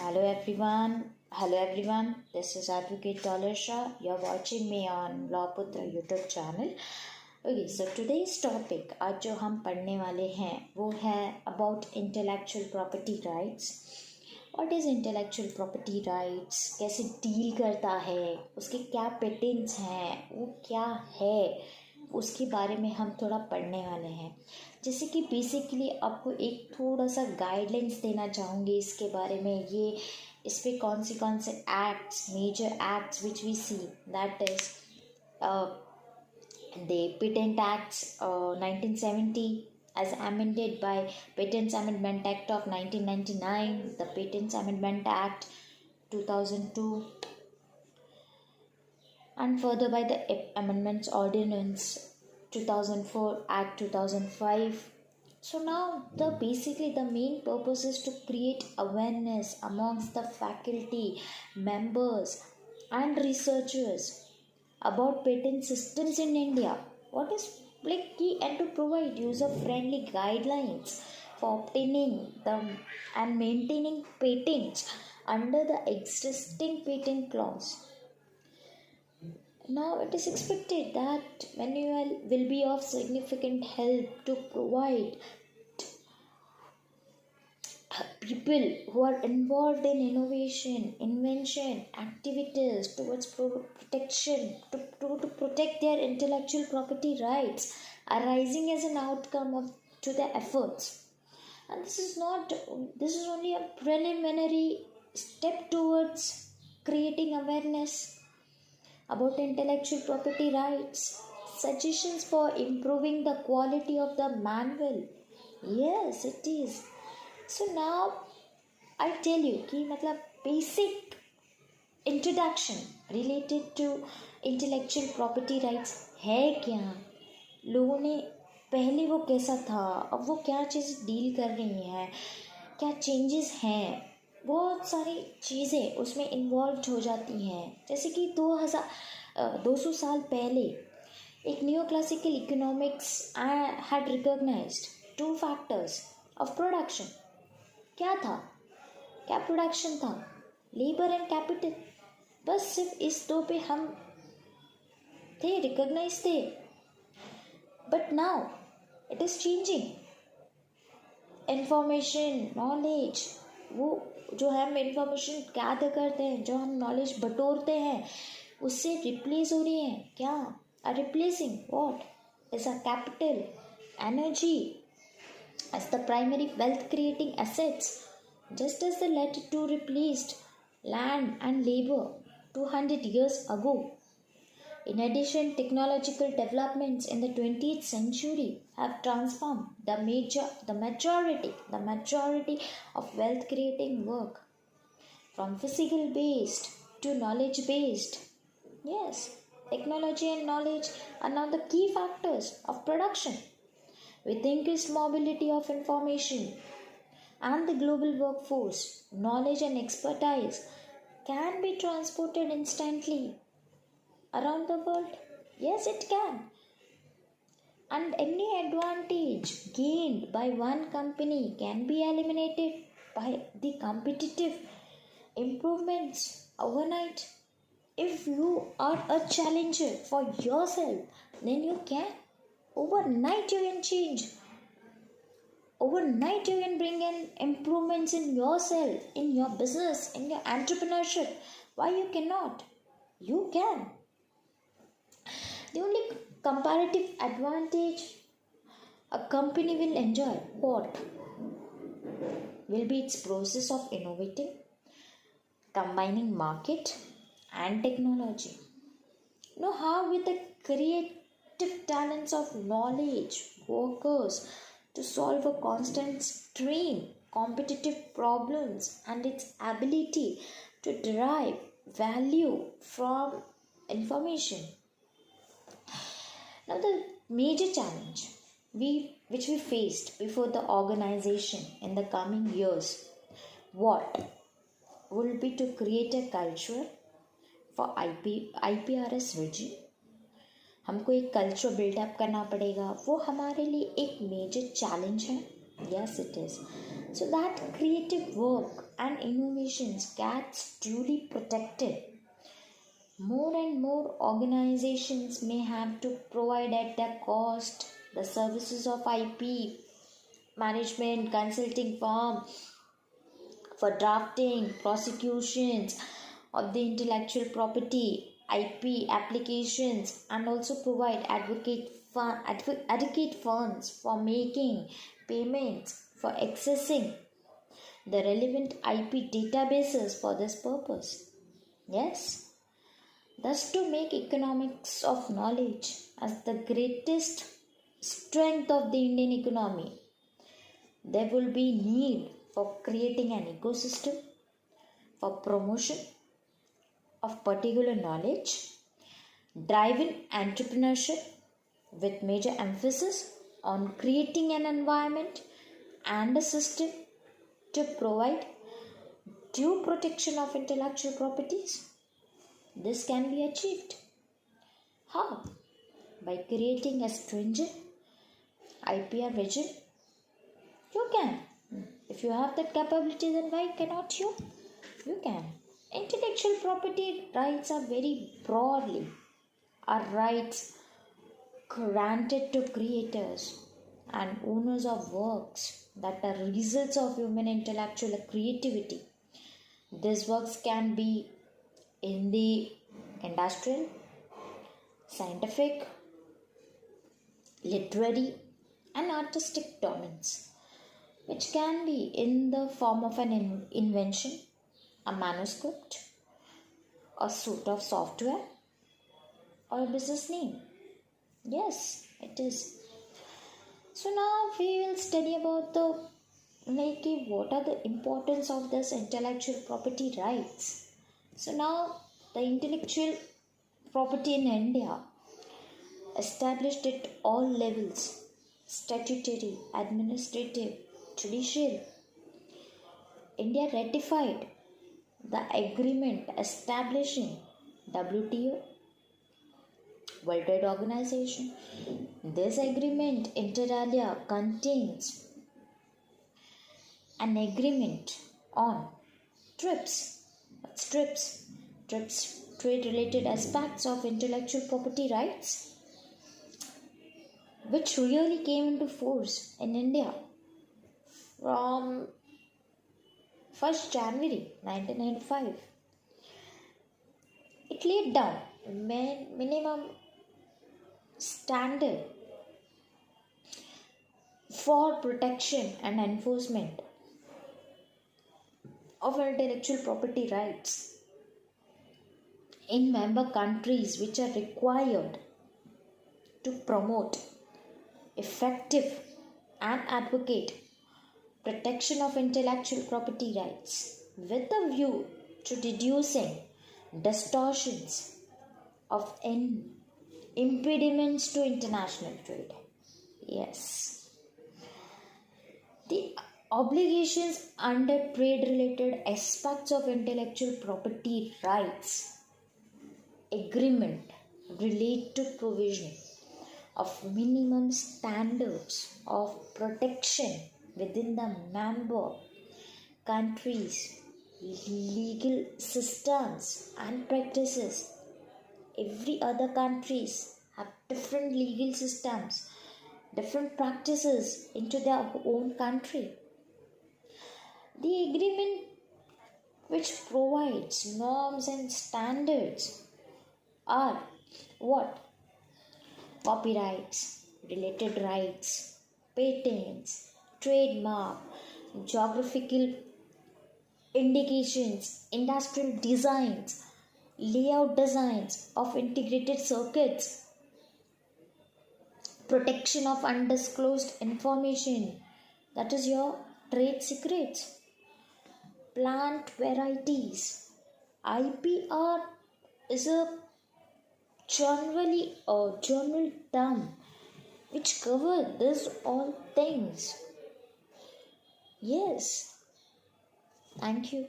Hello everyone. Hello everyone. This is Advocate Dollar Shah. You're watching me on LawPutra YouTube channel. Okay, so today's topic आज जो हम पढ़ने वाले हैं वो है about intellectual property rights. What is intellectual property rights? कैसे deal करता है? उसके क्या पेटेंट्स हैं? वो क्या है? उसके बारे में हम थोड़ा पढ़ने वाले हैं. जैसे कि बेसिकली आपको एक थोड़ा सा गाइडलाइंस देना चाहूँगी इसके बारे में. ये इस पे कौन से acts, major acts which we see, that is the Patent Acts 1970 as amended by Patents Amendment Act of 1999, the Patents Amendment Act 2002, and further by the Amendments Ordinance 2004 Act 2005. So now basically the main purpose is to create awareness amongst the faculty, members and researchers about patent systems in India. What is key, and to provide user-friendly guidelines for obtaining them and maintaining patents under the existing patent clause. Now it is expected that manual will be of significant help to provide people who are involved in innovation, invention, activities towards protection, to protect their intellectual property rights arising as an outcome to their efforts. And this is only a preliminary step towards creating awareness about intellectual property rights, suggestions for improving the quality of the manual. Yes, it is. So now I tell you कि मतलब basic introduction related to intellectual property rights है क्या, लोगों ने पहले वो कैसा था, अब वो क्या चीज़ डील कर रही हैं, क्या चेंजेस हैं, बहुत सारी चीज़ें उसमें इन्वॉल्व हो जाती हैं. जैसे कि 200 साल पहले एक new classical economics had recognised 2 factors of production. क्या था, क्या प्रोडक्शन था? Labour and capital. बस सिर्फ इस 2 पे हम थे, रिकॉग्नाइज थे. But now it is changing. Information, knowledge, वो जो हम इंफॉर्मेशन गैदर करते हैं, जो हम नॉलेज बटोरते हैं, उससे रिप्लेस हो रही है. क्या are replacing what is a capital, energy as the primary wealth creating assets, just as the latter two replaced land and labor 200 years ago. In addition, technological developments in the 20th century have transformed the majority of wealth creating work from physical based to knowledge based. Yes, technology and knowledge are now the key factors of production. With increased mobility of information and the global workforce, knowledge and expertise can be transported instantly around the world. Yes, it can. And any advantage gained by one company can be eliminated by the competitive improvements overnight. If you are a challenger for yourself, then you can. Overnight you can change. Overnight you can bring in improvements in yourself, in your business, in your entrepreneurship. Why you cannot? You can. The only comparative advantage a company will enjoy, what? Will be its process of innovating, combining market and technology. Know how with the creative talents of knowledge workers to solve a constant stream competitive problems, and its ability to derive value from information. Now the major challenge which we faced before the organization in the coming years, what will be to create a culture for IPRS regime. हमको एक culture buildup करना पड़ेगा. वो हमारे लिए एक major challenge है. Yes, it is. So that creative work and innovations gets truly protected. More and more organizations may have to provide at their cost the services of IP management, consulting firm for drafting, prosecutions of the intellectual property, IP applications, and also provide adequate funds for making payments for accessing the relevant IP databases for this purpose. Yes, thus to make economics of knowledge as the greatest strength of the Indian economy, there will be need for creating an ecosystem for promotion of particular knowledge, driving entrepreneurship with major emphasis on creating an environment and a system to provide due protection of intellectual properties. This can be achieved. How? By creating a stringent IPR regime. You can. If you have that capability, then why cannot you? You can. Intellectual property rights are very broadly are rights granted to creators and owners of works that are results of human intellectual creativity. These works can be in the industrial, scientific, literary, and artistic domains, which can be in the form of an invention, a manuscript, a suite of software, or a business name. Yes, it is. So now we will study about what are the importance of this intellectual property rights. So now the intellectual property in India established at all levels: statutory, administrative, judicial. India ratified the agreement establishing WTO, World Trade Organization. This agreement inter alia contains an agreement on TRIPS. What's TRIPS? TRIPS, trade related aspects of intellectual property rights, which really came into force in India from 1st January 1995. It laid down minimum standard for protection and enforcement of intellectual property rights in member countries, which are required to promote effective and advocate protection of intellectual property rights with a view to reducing distortions of impediments to international trade. Yes. The obligations under trade related aspects of intellectual property rights agreement relate to provision of minimum standards of protection within the member countries' legal systems and practices. Every other countries have different legal systems, different practices into their own country. The agreement which provides norms and standards are what? Copyrights, related rights, patents, trademark, geographical indications, industrial designs, layout designs of integrated circuits, protection of undisclosed information, that is your trade secrets, plant varieties. IPR is a general term which cover this all things. Yes. Thank you.